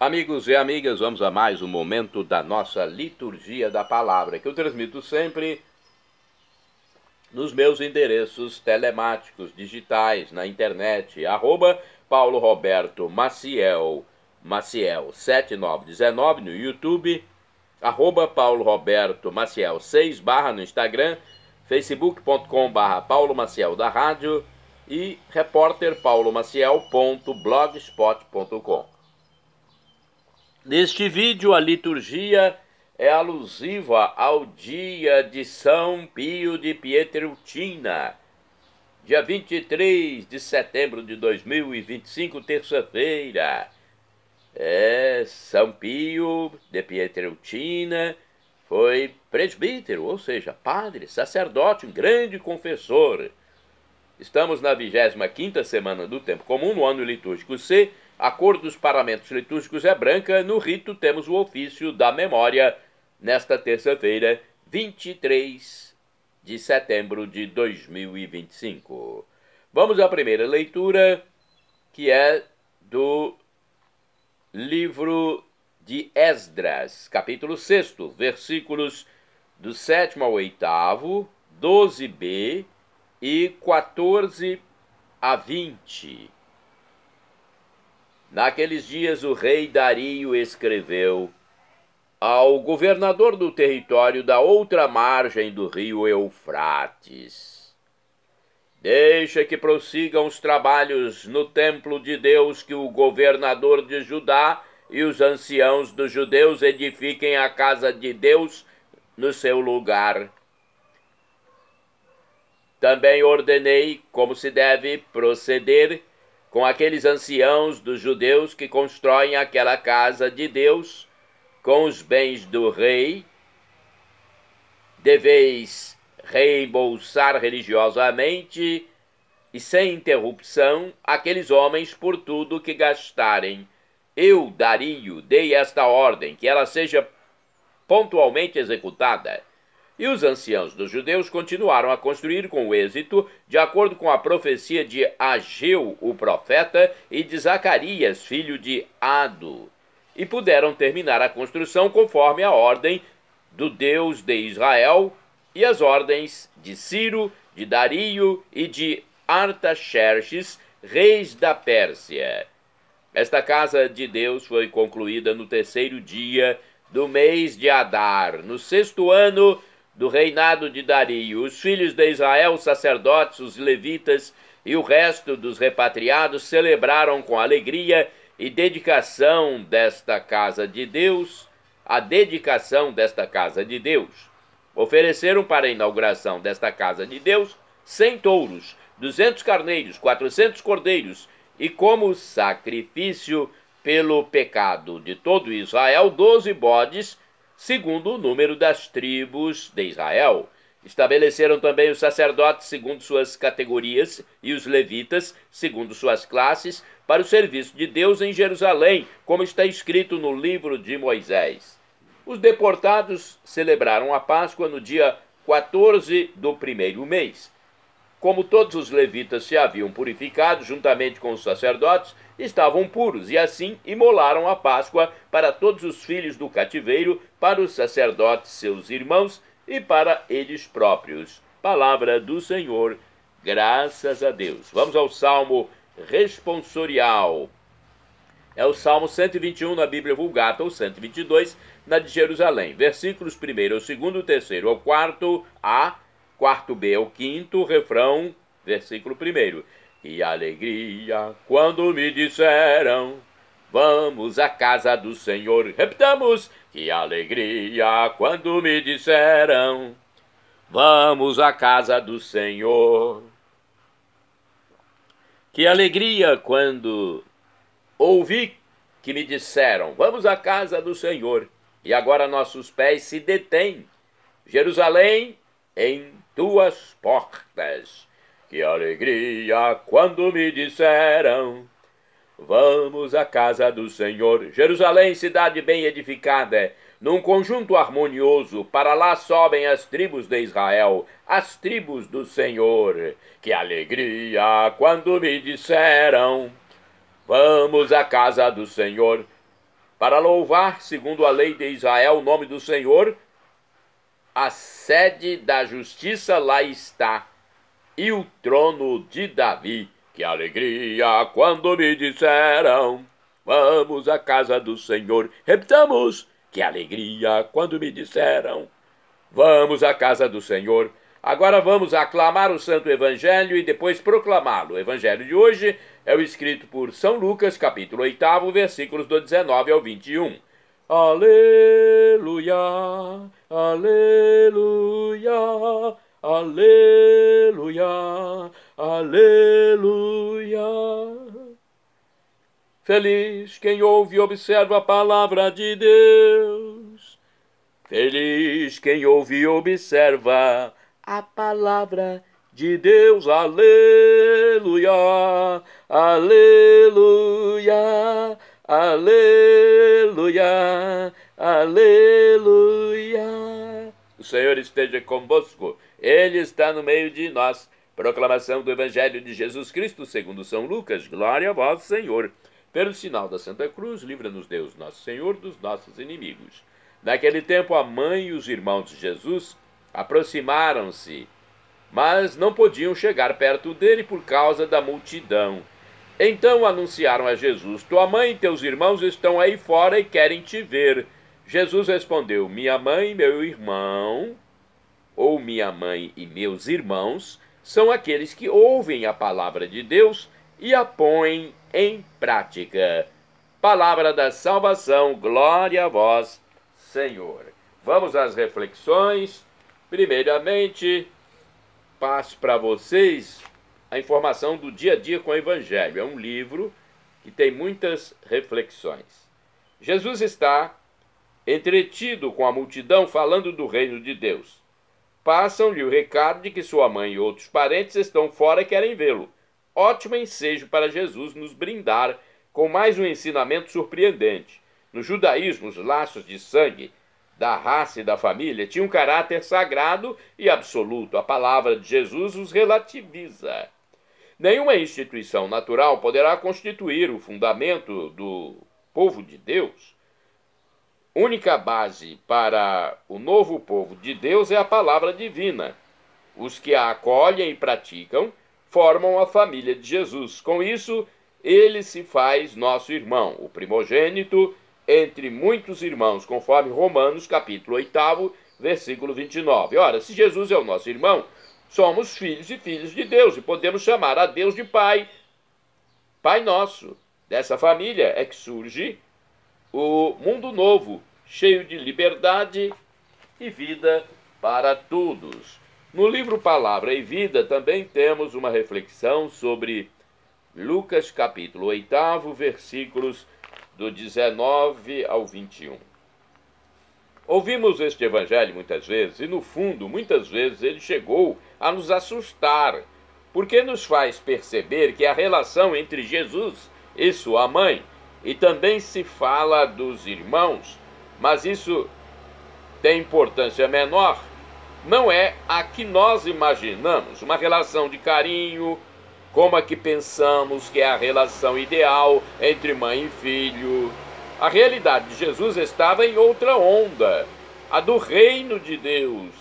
Amigos e amigas, vamos a mais um momento da nossa liturgia da palavra, que eu transmito sempre nos meus endereços telemáticos digitais na internet, Paulo Roberto Maciel 7919 no YouTube, Paulo Roberto Maciel 6 no Instagram, facebook.com/Paulo Maciel da Rádio e repórterpaulomaciel.blogspot.com. Neste vídeo, a liturgia é alusiva ao dia de São Pio de Pietrelcina, dia 23 de setembro de 2025, terça-feira. São Pio de Pietrelcina foi presbítero, ou seja, padre, sacerdote, um grande confessor. Estamos na 25ª semana do Tempo Comum, no ano litúrgico C. A cor dos paramentos litúrgicos é branca. No rito temos o ofício da memória nesta terça-feira, 23 de setembro de 2025. Vamos à primeira leitura, que é do livro de Esdras, capítulo 6, versículos do 7º ao 8º, 12b e 14 a 20. Naqueles dias o rei Dario escreveu ao governador do território da outra margem do rio Eufrates: deixa que prossigam os trabalhos no templo de Deus, que o governador de Judá e os anciãos dos judeus edifiquem a casa de Deus no seu lugar. Também ordenei como se deve proceder com aqueles anciãos dos judeus que constroem aquela casa de Deus com os bens do rei. Deveis reembolsar religiosamente e sem interrupção aqueles homens por tudo que gastarem. Eu, Dario, dei esta ordem, que ela seja pontualmente executada. E os anciãos dos judeus continuaram a construir com êxito, de acordo com a profecia de Ageu, o profeta, e de Zacarias, filho de Ado, e puderam terminar a construção conforme a ordem do Deus de Israel e as ordens de Ciro, de Dario e de Artaxerxes, reis da Pérsia. Esta casa de Deus foi concluída no 3º dia do mês de Adar, no 6º ano do reinado de Dario. Os filhos de Israel, os sacerdotes, os levitas e o resto dos repatriados celebraram com alegria e dedicação desta casa de Deus, a dedicação desta casa de Deus. Ofereceram para a inauguração desta casa de Deus 100 touros, 200 carneiros, 400 cordeiros e, como sacrifício pelo pecado de todo Israel, 12 bodes, segundo o número das tribos de Israel. Estabeleceram também os sacerdotes segundo suas categorias e os levitas segundo suas classes para o serviço de Deus em Jerusalém, como está escrito no livro de Moisés. Os deportados celebraram a Páscoa no dia 14 do 1º mês. Como todos os levitas se haviam purificado juntamente com os sacerdotes, estavam puros, e assim imolaram a Páscoa para todos os filhos do cativeiro, para os sacerdotes seus irmãos e para eles próprios. Palavra do Senhor, graças a Deus. Vamos ao Salmo responsorial. É o Salmo 121 na Bíblia Vulgata, ou 122 na de Jerusalém. Versículos 1º ao 2º, 3º ao 4º A, 4b ao 5º, refrão, versículo 1º. Que alegria quando me disseram, vamos à casa do Senhor. Repitamos, que alegria quando me disseram, vamos à casa do Senhor. Que alegria quando ouvi que me disseram, vamos à casa do Senhor. E agora nossos pés se detêm, Jerusalém, em tuas portas. Que alegria quando me disseram, vamos à casa do Senhor. Jerusalém, cidade bem edificada, num conjunto harmonioso, para lá sobem as tribos de Israel, as tribos do Senhor. Que alegria quando me disseram, vamos à casa do Senhor. para louvar, segundo a lei de Israel, o nome do Senhor. A sede da justiça lá está, e o trono de Davi. Que alegria quando me disseram, vamos à casa do Senhor. Repitamos, que alegria quando me disseram, vamos à casa do Senhor. Agora vamos aclamar o Santo Evangelho e depois proclamá-lo. O Evangelho de hoje é o escrito por São Lucas, capítulo 8, versículos do 19 ao 21. Aleluia, aleluia, aleluia, aleluia. Feliz quem ouve e observa a palavra de Deus. Feliz quem ouve e observa a palavra de Deus. Aleluia, aleluia, aleluia, aleluia. O Senhor esteja convosco, Ele está no meio de nós. Proclamação do Evangelho de Jesus Cristo segundo São Lucas. Glória a vós, Senhor. Pelo sinal da Santa Cruz, livra-nos Deus, nosso Senhor, dos nossos inimigos. Naquele tempo, a mãe e os irmãos de Jesus aproximaram-se, mas não podiam chegar perto dele por causa da multidão. Então anunciaram a Jesus: tua mãe e teus irmãos estão aí fora e querem te ver. Jesus respondeu: minha mãe e meu irmão, ou minha mãe e meus irmãos, são aqueles que ouvem a palavra de Deus e a põem em prática. Palavra da salvação, glória a vós, Senhor. Vamos às reflexões. Primeiramente, passo para vocês a informação do dia a dia com o Evangelho. É um livro que tem muitas reflexões. Jesus está entretido com a multidão falando do reino de Deus. Passam-lhe o recado de que sua mãe e outros parentes estão fora e querem vê-lo. Ótimo ensejo para Jesus nos brindar com mais um ensinamento surpreendente. No judaísmo, os laços de sangue da raça e da família tinham um caráter sagrado e absoluto. A palavra de Jesus os relativiza. Nenhuma instituição natural poderá constituir o fundamento do povo de Deus. Única base para o novo povo de Deus é a palavra divina. Os que a acolhem e praticam formam a família de Jesus. Com isso, ele se faz nosso irmão, o primogênito entre muitos irmãos, conforme Romanos, capítulo 8, versículo 29. Ora, se Jesus é o nosso irmão, somos filhos e filhas de Deus e podemos chamar a Deus de Pai, Pai nosso. Dessa família é que surge o mundo novo, cheio de liberdade e vida para todos. No livro Palavra e Vida também temos uma reflexão sobre Lucas capítulo 8, versículos do 19 ao 21. Ouvimos este evangelho muitas vezes e, no fundo, muitas vezes ele chegou a nos assustar, porque nos faz perceber que a relação entre Jesus e sua mãe, e também se fala dos irmãos, mas isso tem importância menor, não é a que nós imaginamos, uma relação de carinho, como a que pensamos que é a relação ideal entre mãe e filho. A realidade de Jesus estava em outra onda, a do reino de Deus,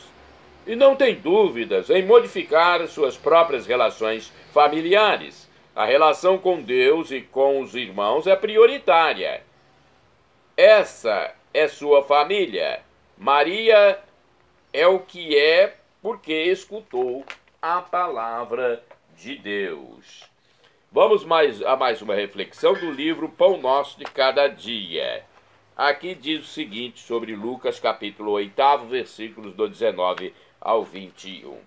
e não tem dúvidas em modificar suas próprias relações familiares. A relação com Deus e com os irmãos é prioritária. Essa é sua família. Maria é o que é porque escutou a palavra de Deus. Vamos a mais uma reflexão do livro Pão Nosso de Cada Dia. Aqui diz o seguinte sobre Lucas capítulo 8, versículos do 19 ao 21.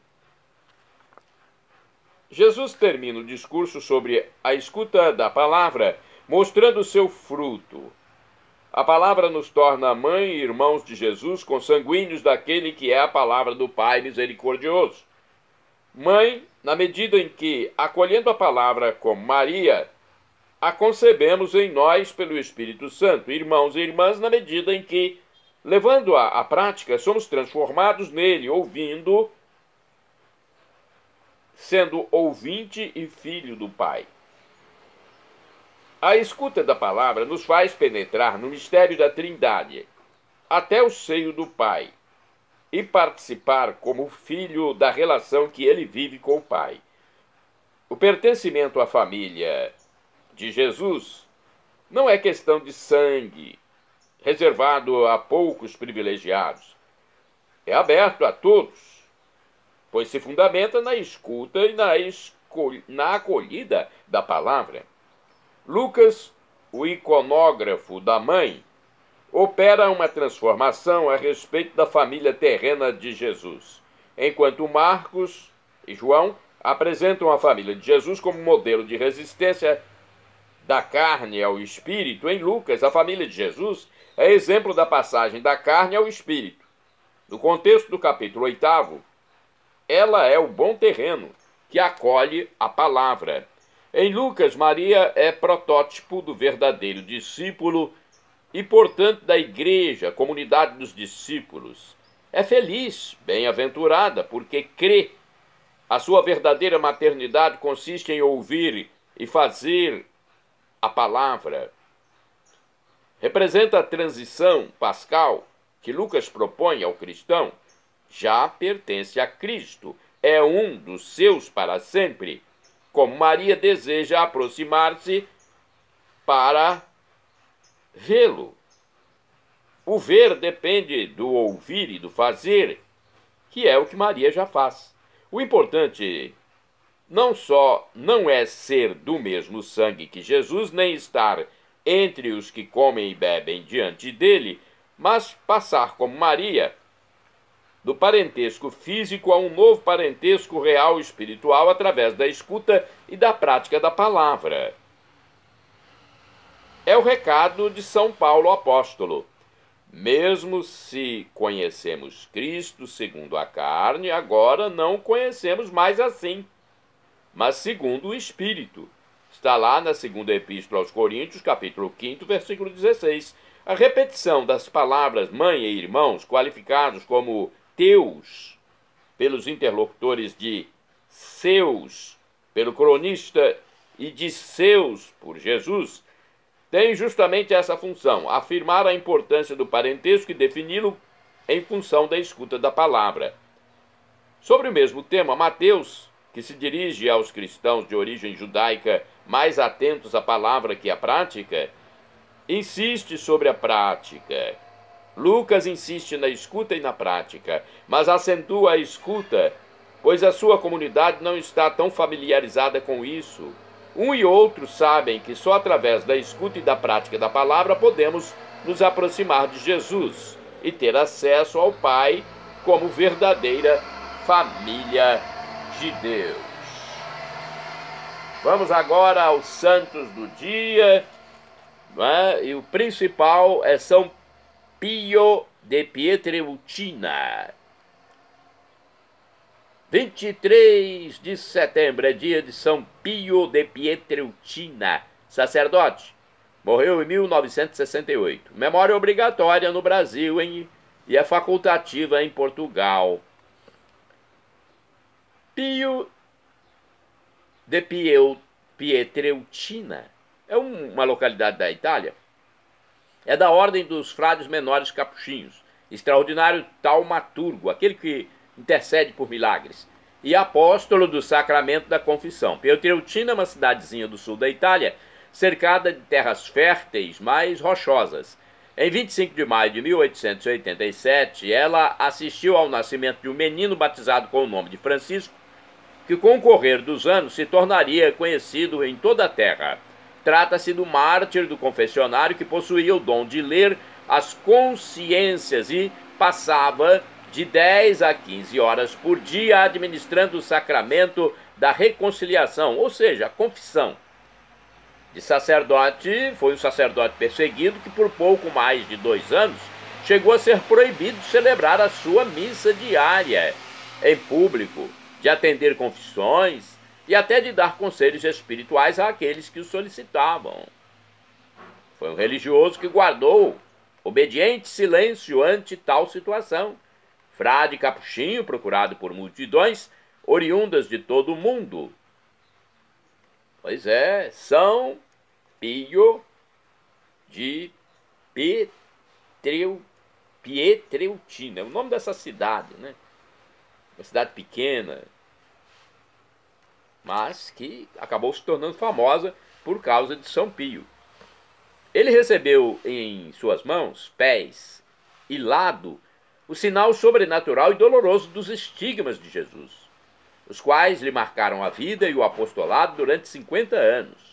Jesus termina o discurso sobre a escuta da palavra, mostrando o seu fruto. A palavra nos torna mãe e irmãos de Jesus, consanguíneos daquele que é a palavra do Pai misericordioso. Mãe, na medida em que, acolhendo a palavra como Maria, a concebemos em nós pelo Espírito Santo. Irmãos e irmãs, na medida em que, levando-a à prática, somos transformados nele, ouvindo, sendo ouvinte e filho do Pai. A escuta da palavra nos faz penetrar no mistério da Trindade, até o seio do Pai, e participar como filho da relação que ele vive com o Pai. O pertencimento à família de Jesus não é questão de sangue, reservado a poucos privilegiados. É aberto a todos, pois se fundamenta na escuta e na acolhida da palavra. Lucas, o iconógrafo da mãe, opera uma transformação a respeito da família terrena de Jesus, enquanto Marcos e João apresentam a família de Jesus como modelo de resistência da carne ao espírito. Em Lucas, a família de Jesus é exemplo da passagem da carne ao espírito. No contexto do capítulo 8, ela é o bom terreno que acolhe a palavra. Em Lucas, Maria é protótipo do verdadeiro discípulo e, portanto, da igreja, comunidade dos discípulos. É feliz, bem-aventurada, porque crê. A sua verdadeira maternidade consiste em ouvir e fazer a palavra. Representa a transição pascal que Lucas propõe ao cristão. Já pertence a Cristo, é um dos seus para sempre, como Maria deseja aproximar-se para vê-lo. O ver depende do ouvir e do fazer, que é o que Maria já faz. O importante não só não é ser do mesmo sangue que Jesus, nem estar entre os que comem e bebem diante dele, mas passar como Maria, do parentesco físico a um novo parentesco real e espiritual através da escuta e da prática da palavra. É o recado de São Paulo apóstolo. Mesmo se conhecemos Cristo segundo a carne, agora não conhecemos mais assim, mas segundo o Espírito. Está lá na segunda epístola aos Coríntios, capítulo 5, versículo 16. A repetição das palavras mãe e irmãos, qualificados como teus, pelos interlocutores de seus, pelo cronista, e de seus, por Jesus, tem justamente essa função, afirmar a importância do parentesco e defini-lo em função da escuta da palavra. Sobre o mesmo tema, Mateus, que se dirige aos cristãos de origem judaica mais atentos à palavra que à prática, insiste sobre a prática. Lucas insiste na escuta e na prática, mas acentua a escuta, pois a sua comunidade não está tão familiarizada com isso. Um e outro sabem que só através da escuta e da prática da palavra podemos nos aproximar de Jesus e ter acesso ao Pai como verdadeira família de Deus. Vamos agora aos santos do dia, e o principal é São Pio de Pietrelcina. 23 de setembro é dia de São Pio de Pietrelcina, sacerdote. Morreu em 1968. Memória obrigatória no Brasil e é facultativa em Portugal. Pio de Pietrelcina é uma localidade da Itália. É da ordem dos frades menores capuchinhos, extraordinário taumaturgo, aquele que intercede por milagres, e apóstolo do sacramento da confissão. Pietrelcina é uma cidadezinha do sul da Itália, cercada de terras férteis, mas rochosas. Em 25 de maio de 1887, ela assistiu ao nascimento de um menino batizado com o nome de Francisco, que com o correr dos anos se tornaria conhecido em toda a terra. Trata-se do mártir do confessionário que possuía o dom de ler as consciências e passava de 10 a 15 horas por dia administrando o sacramento da reconciliação, ou seja, a confissão. De sacerdote, foi um sacerdote perseguido que por pouco mais de 2 anos chegou a ser proibido de celebrar a sua missa diária em público, de atender confissões e até de dar conselhos espirituais àqueles que o solicitavam. Foi um religioso que guardou obediente silêncio ante tal situação. Frade capuchinho, procurado por multidões, oriundas de todo o mundo. Pois é, São Pio de Pietreutina, é o nome dessa cidade, né? Uma cidade pequena, mas que acabou se tornando famosa por causa de São Pio. Ele recebeu em suas mãos, pés e lado o sinal sobrenatural e doloroso dos estigmas de Jesus, os quais lhe marcaram a vida e o apostolado durante 50 anos.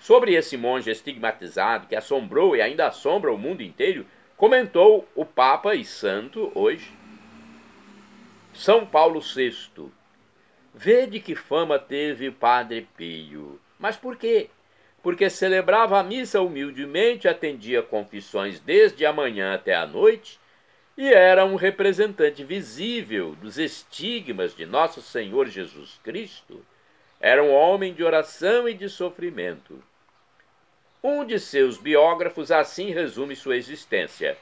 Sobre esse monge estigmatizado que assombrou e ainda assombra o mundo inteiro, comentou o Papa e Santo hoje, São Paulo VI. Vede que fama teve o Padre Pio. Mas por quê? Porque celebrava a missa humildemente, atendia confissões desde a manhã até a noite e era um representante visível dos estigmas de nosso Senhor Jesus Cristo. Era um homem de oração e de sofrimento. Um de seus biógrafos assim resume sua existência: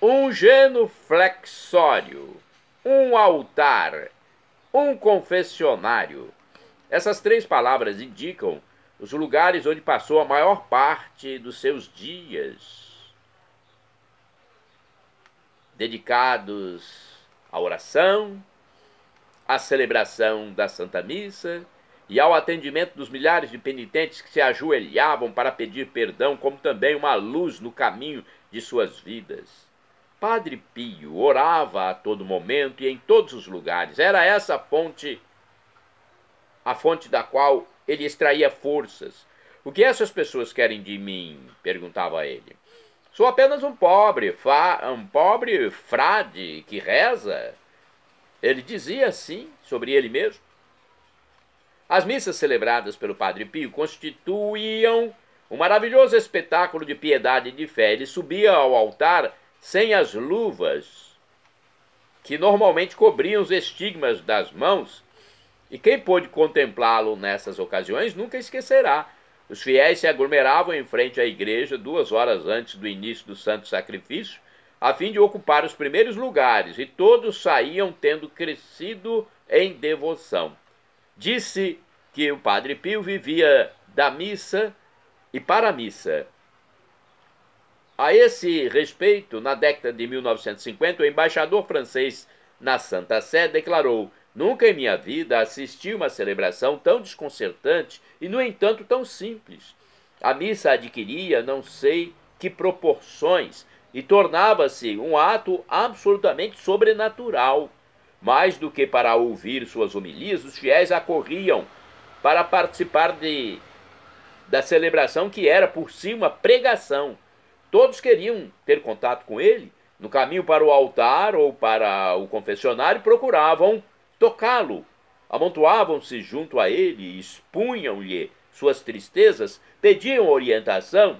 um genuflexório, um altar, um confessionário. Essas três palavras indicam os lugares onde passou a maior parte dos seus dias, dedicados à oração, à celebração da Santa Missa e ao atendimento dos milhares de penitentes que se ajoelhavam para pedir perdão, como também uma luz no caminho de suas vidas. Padre Pio orava a todo momento e em todos os lugares. Era essa a fonte da qual ele extraía forças. O que essas pessoas querem de mim? Perguntava ele. Sou apenas um pobre frade que reza. Ele dizia assim sobre ele mesmo. As missas celebradas pelo Padre Pio constituíam um maravilhoso espetáculo de piedade e de fé. Ele subia ao altar sem as luvas que normalmente cobriam os estigmas das mãos, e quem pôde contemplá-lo nessas ocasiões nunca esquecerá. Os fiéis se aglomeravam em frente à igreja 2 horas antes do início do santo sacrifício, a fim de ocupar os primeiros lugares, e todos saíam tendo crescido em devoção. Disse que o Padre Pio vivia da missa e para a missa. A esse respeito, na década de 1950, o embaixador francês na Santa Sé declarou: nunca em minha vida assisti uma celebração tão desconcertante e, no entanto, tão simples. A missa adquiria não sei que proporções e tornava-se um ato absolutamente sobrenatural. Mais do que para ouvir suas homilias, os fiéis acorriam para participar da celebração, que era, por si, uma pregação. Todos queriam ter contato com ele. No caminho para o altar ou para o confessionário, procuravam tocá-lo. Amontoavam-se junto a ele, expunham-lhe suas tristezas, pediam orientação.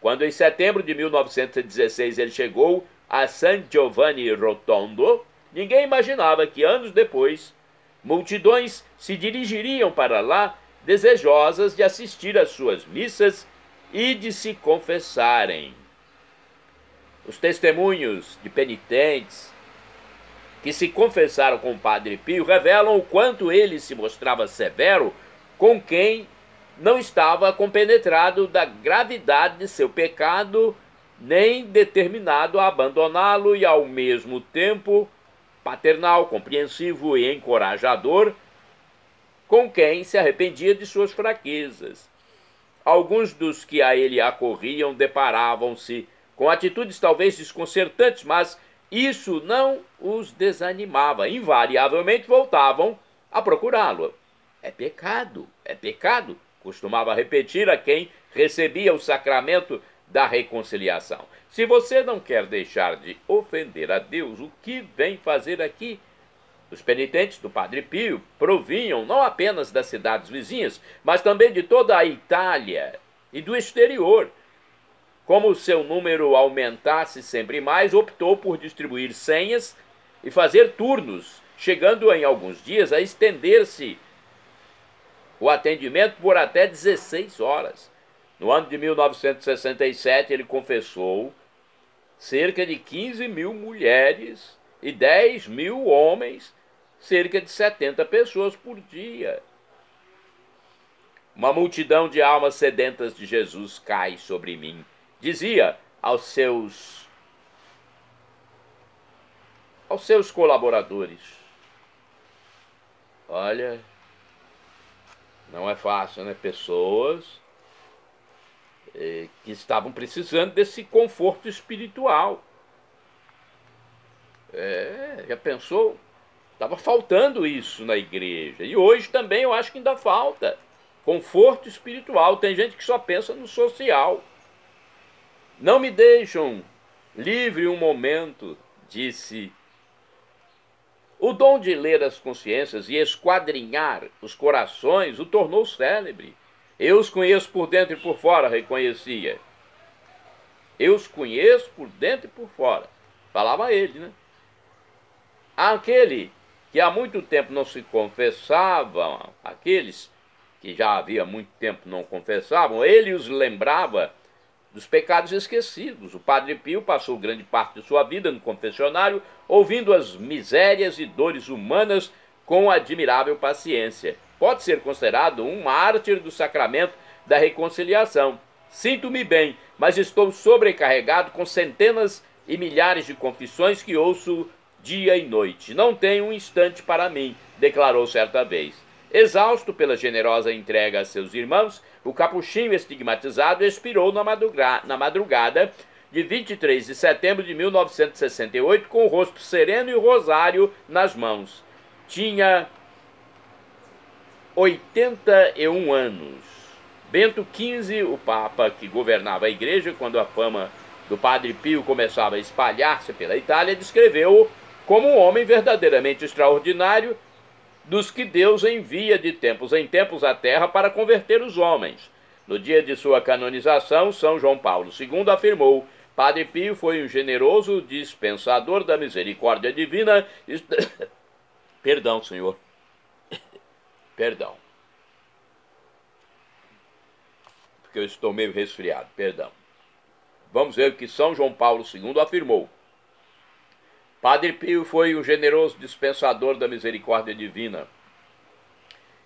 Quando, em setembro de 1916, ele chegou a San Giovanni Rotondo, ninguém imaginava que, anos depois, multidões se dirigiriam para lá, desejosas de assistir às suas missas e de se confessarem. Os testemunhos de penitentes que se confessaram com o Padre Pio revelam o quanto ele se mostrava severo com quem não estava compenetrado da gravidade de seu pecado, nem determinado a abandoná-lo, e ao mesmo tempo paternal, compreensivo e encorajador com quem se arrependia de suas fraquezas. Alguns dos que a ele acorriam deparavam-se com atitudes talvez desconcertantes, mas isso não os desanimava. Invariavelmente voltavam a procurá-lo. É pecado, costumava repetir a quem recebia o sacramento da reconciliação. Se você não quer deixar de ofender a Deus, o que vem fazer aqui? Os penitentes do Padre Pio provinham não apenas das cidades vizinhas, mas também de toda a Itália e do exterior. Como o seu número aumentasse sempre mais, optou por distribuir senhas e fazer turnos, chegando em alguns dias a estender-se o atendimento por até 16 horas. No ano de 1967, ele confessou cerca de 15 mil mulheres e 10 mil homens, cerca de 70 pessoas por dia. Uma multidão de almas sedentas de Jesus cai sobre mim. Dizia aos seus colaboradores: olha, não é fácil, né? Pessoas que estavam precisando desse conforto espiritual. Já pensou? Estava faltando isso na igreja. E hoje também eu acho que ainda falta. Conforto espiritual. Tem gente que só pensa no social. Não me deixam livre um momento, disse. O dom de ler as consciências e esquadrinhar os corações o tornou célebre. Eu os conheço por dentro e por fora, reconhecia. Eu os conheço por dentro e por fora. Falava ele, né? Aquele que há muito tempo não se confessavam, aqueles que já havia muito tempo não confessavam, ele os lembrava dos pecados esquecidos. O Padre Pio passou grande parte de sua vida no confessionário, ouvindo as misérias e dores humanas com admirável paciência. Pode ser considerado um mártir do sacramento da reconciliação. Sinto-me bem, mas estou sobrecarregado com centenas e milhares de confissões que ouço dia e noite. Não tenho um instante para mim, declarou certa vez. Exausto pela generosa entrega a seus irmãos, o capuchinho estigmatizado expirou na madrugada de 23 de setembro de 1968 com o rosto sereno e o rosário nas mãos. Tinha 81 anos. Bento XV, o Papa que governava a igreja quando a fama do Padre Pio começava a espalhar-se pela Itália, descreveu-o como um homem verdadeiramente extraordinário, dos que Deus envia de tempos em tempos à terra para converter os homens. No dia de sua canonização, São João Paulo II afirmou: Padre Pio foi um generoso dispensador da misericórdia divina. Perdão, senhor. Perdão. Porque eu estou meio resfriado, perdão. Vamos ver o que São João Paulo II afirmou. Padre Pio foi um generoso dispensador da misericórdia divina,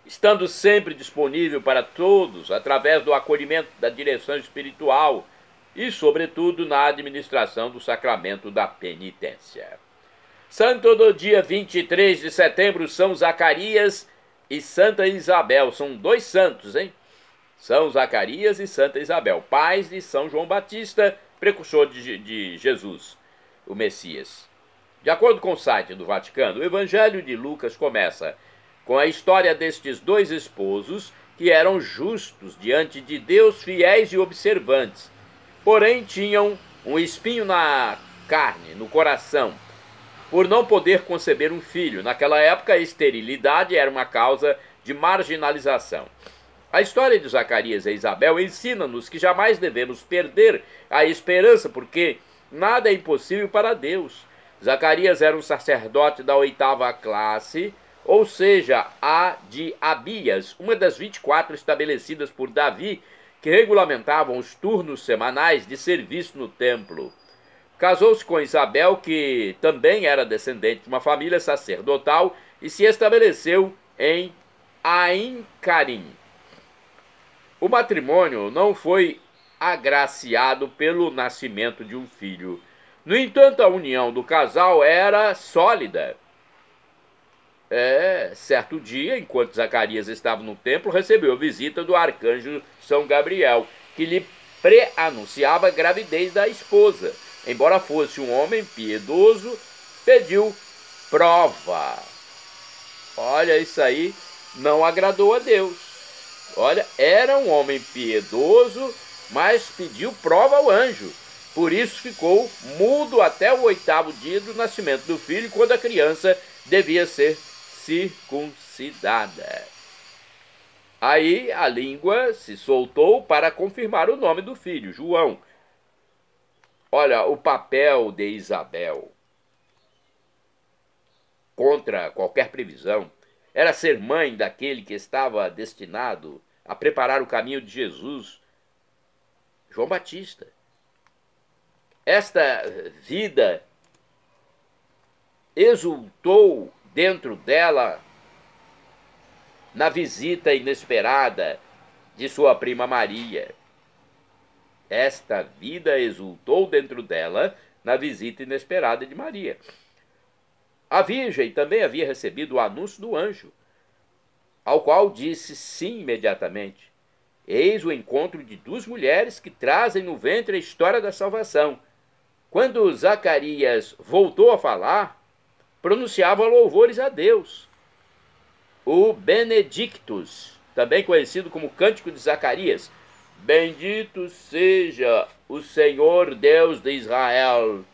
estando sempre disponível para todos através do acolhimento da direção espiritual e, sobretudo, na administração do sacramento da penitência. Santo do dia 23 de setembro, São Zacarias e Santa Isabel. São dois santos, hein? São Zacarias e Santa Isabel, pais de São João Batista, precursor de Jesus, o Messias. De acordo com o site do Vaticano, o Evangelho de Lucas começa com a história destes dois esposos que eram justos diante de Deus, fiéis e observantes, porém tinham um espinho na carne, no coração, por não poder conceber um filho. Naquela época, a esterilidade era uma causa de marginalização. A história de Zacarias e Isabel ensina-nos que jamais devemos perder a esperança, porque nada é impossível para Deus. Zacarias era um sacerdote da 8ª classe, ou seja, a de Abias, uma das 24 estabelecidas por Davi, que regulamentavam os turnos semanais de serviço no templo. Casou-se com Isabel, que também era descendente de uma família sacerdotal, e se estabeleceu em Ain Karim. O matrimônio não foi agraciado pelo nascimento de um filho. No entanto, a união do casal era sólida. Certo dia, enquanto Zacarias estava no templo, recebeu a visita do arcanjo São Gabriel, que lhe pré-anunciava a gravidez da esposa. Embora fosse um homem piedoso, pediu prova. Olha, isso aí não agradou a Deus. Olha, era um homem piedoso, mas pediu prova ao anjo. Por isso ficou mudo até o 8º dia do nascimento do filho, quando a criança devia ser circuncidada. Aí a língua se soltou para confirmar o nome do filho, João. Olha, o papel de Isabel, contra qualquer previsão, era ser mãe daquele que estava destinado a preparar o caminho de Jesus, João Batista. Esta vida exultou dentro dela na visita inesperada de sua prima Maria. Esta vida exultou dentro dela na visita inesperada de Maria. A Virgem também havia recebido o anúncio do anjo, ao qual disse sim imediatamente. Eis o encontro de duas mulheres que trazem no ventre a história da salvação. Quando Zacarias voltou a falar, pronunciava louvores a Deus. O Benedictus, também conhecido como Cântico de Zacarias, bendito seja o Senhor Deus de Israel,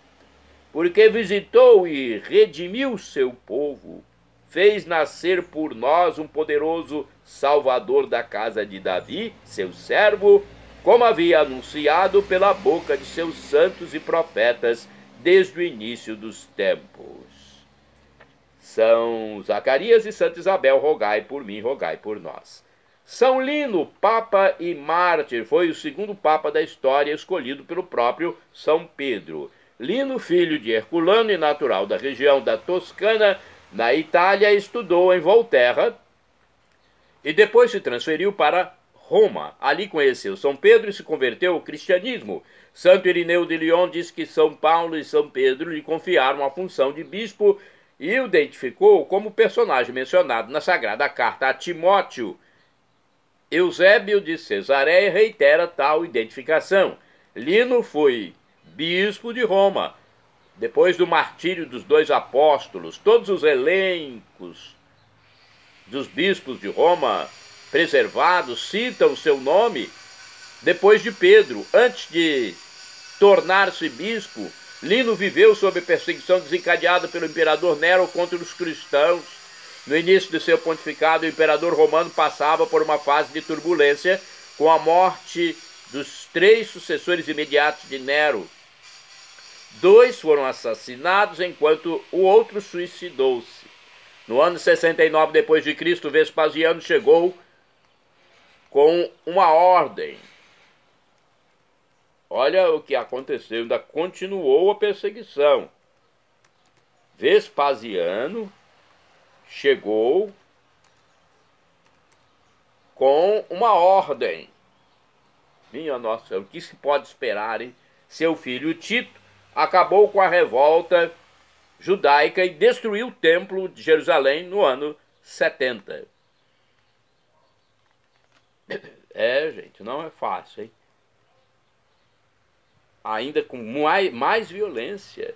porque visitou e redimiu seu povo, fez nascer por nós um poderoso Salvador da casa de Davi, seu servo, como havia anunciado pela boca de seus santos e profetas desde o início dos tempos. São Zacarias e Santa Isabel, rogai por mim, rogai por nós. São Lino, papa e mártir, foi o segundo papa da história escolhido pelo próprio São Pedro. Lino, filho de Herculano e natural da região da Toscana, na Itália, estudou em Volterra e depois se transferiu para Roma. Ali conheceu São Pedro e se converteu ao cristianismo. Santo Irineu de Lyon diz que São Paulo e São Pedro lhe confiaram a função de bispo e o identificou como personagem mencionado na Sagrada Carta a Timóteo. Eusébio de Cesareia reitera tal identificação. Lino foi bispo de Roma. Depois do martírio dos dois apóstolos, todos os elencos dos bispos de Roma preservados citam seu nome depois de Pedro. Antes de tornar-se bispo, Lino viveu sob perseguição desencadeada pelo imperador Nero contra os cristãos. No início de seu pontificado, o imperador romano passava por uma fase de turbulência com a morte dos 3 sucessores imediatos de Nero. 2 foram assassinados, enquanto o outro suicidou-se. No ano 69 d.C., Vespasiano chegou com uma ordem. Olha o que aconteceu, ainda continuou a perseguição. Vespasiano chegou com uma ordem. Minha nossa, o que se pode esperar, hein? Seu filho Tito acabou com a revolta judaica e destruiu o templo de Jerusalém no ano 70. Gente, não é fácil, hein? Ainda com mais violência.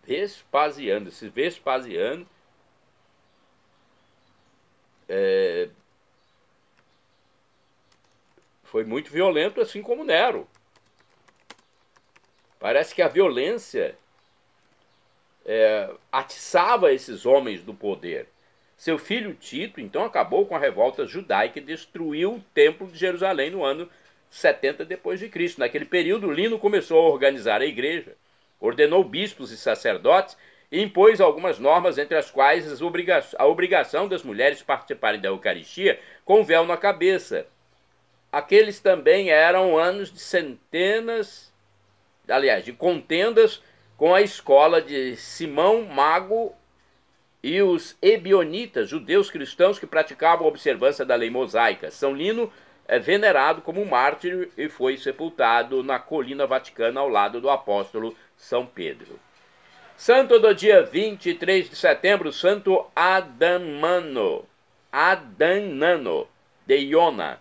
Vespasiano, esse Vespasiano foi muito violento, assim como Nero. Parece que a violência atiçava esses homens do poder. Seu filho Tito, então, acabou com a revolta judaica e destruiu o templo de Jerusalém no ano 70 d.C. Naquele período, Lino começou a organizar a igreja, ordenou bispos e sacerdotes e impôs algumas normas, entre as quais a obrigação das mulheres participarem da Eucaristia com o véu na cabeça. Aqueles também eram anos de de contendas com a escola de Simão Mago e os ebionitas, judeus cristãos que praticavam a observância da lei mosaica. São Lino é venerado como mártir e foi sepultado na colina vaticana ao lado do apóstolo São Pedro. Santo do dia 23 de setembro, Santo Adamanno de Iona,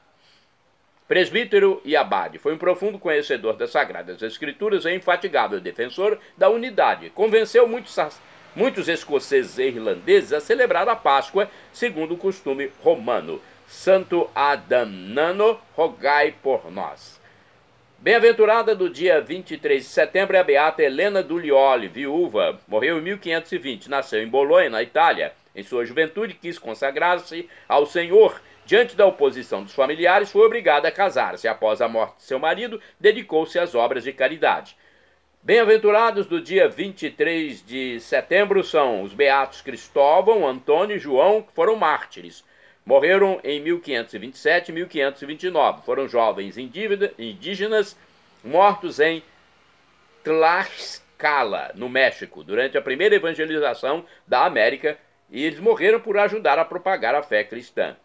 presbítero e abade. Foi um profundo conhecedor das Sagradas Escrituras e infatigável defensor da unidade. Convenceu muitos escoceses e irlandeses a celebrar a Páscoa segundo o costume romano. Santo Adamanno, rogai por nós. Bem-aventurada do dia 23 de setembro é a beata Helena Dullioli, viúva, morreu em 1520, nasceu em Bolonha, na Itália. Em sua juventude quis consagrar-se ao Senhor. Diante da oposição dos familiares, foi obrigada a casar-se. Após a morte de seu marido, dedicou-se às obras de caridade. Bem-aventurados do dia 23 de setembro são os beatos Cristóvão, Antônio e João, que foram mártires. Morreram em 1527 e 1529. Foram jovens indígenas mortos em Tlaxcala, no México, durante a primeira evangelização da América, e eles morreram por ajudar a propagar a fé cristã.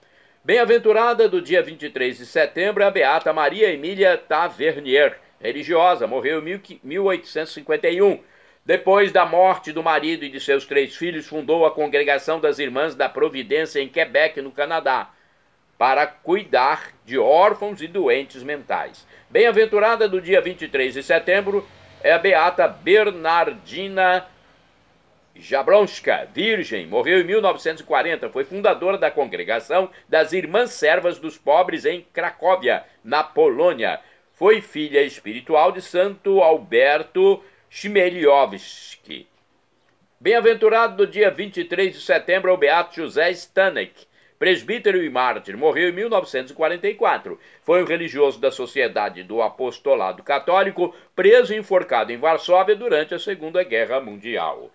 Bem-aventurada do dia 23 de setembro é a beata Maria Emília Tavernier, religiosa, morreu em 1851. Depois da morte do marido e de seus 3 filhos, fundou a Congregação das Irmãs da Providência em Quebec, no Canadá, para cuidar de órfãos e doentes mentais. Bem-aventurada do dia 23 de setembro é a beata Bernardina Jablonska, virgem, morreu em 1940, foi fundadora da Congregação das Irmãs Servas dos Pobres em Cracóvia, na Polônia. Foi filha espiritual de Santo Alberto Chmielowski. Bem-aventurado do dia 23 de setembro é o beato José Stanek, presbítero e mártir, morreu em 1944. Foi um religioso da Sociedade do Apostolado Católico, preso e enforcado em Varsóvia durante a Segunda Guerra Mundial.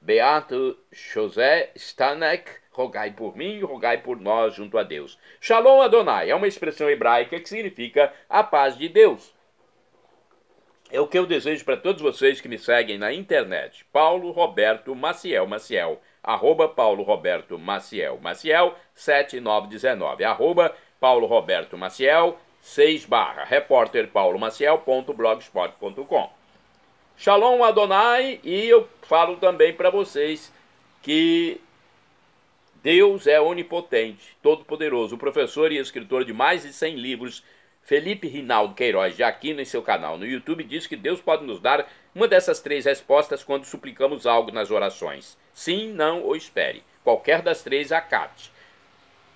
Beato José Stanek, rogai por mim e rogai por nós junto a Deus. Shalom Adonai é uma expressão hebraica que significa a paz de Deus. É o que eu desejo para todos vocês que me seguem na internet. Paulo Roberto Maciel, arroba Paulo Roberto Maciel, 7919, arroba Paulo Roberto Maciel, 6 repórterpaulomaciel.blogspot.com. Shalom Adonai, e eu falo também para vocês que Deus é onipotente, todo-poderoso. O professor e escritor de mais de 100 livros, Felipe Rinaldo Queiroz de Aquino, em seu canal no YouTube, diz que Deus pode nos dar uma dessas 3 respostas quando suplicamos algo nas orações. Sim, não ou espere. Qualquer das 3 acate.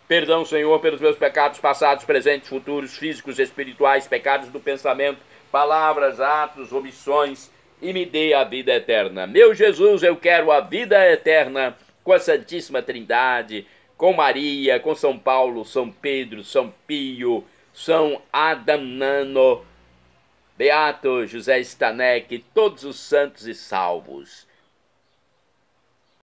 Perdão, Senhor, pelos meus pecados passados, presentes, futuros, físicos, espirituais, pecados do pensamento, palavras, atos, omissões, e me dê a vida eterna. Meu Jesus, eu quero a vida eterna com a Santíssima Trindade, com Maria, com São Paulo, São Pedro, São Pio, São Adamnano, Beato José Stanek, todos os santos e salvos.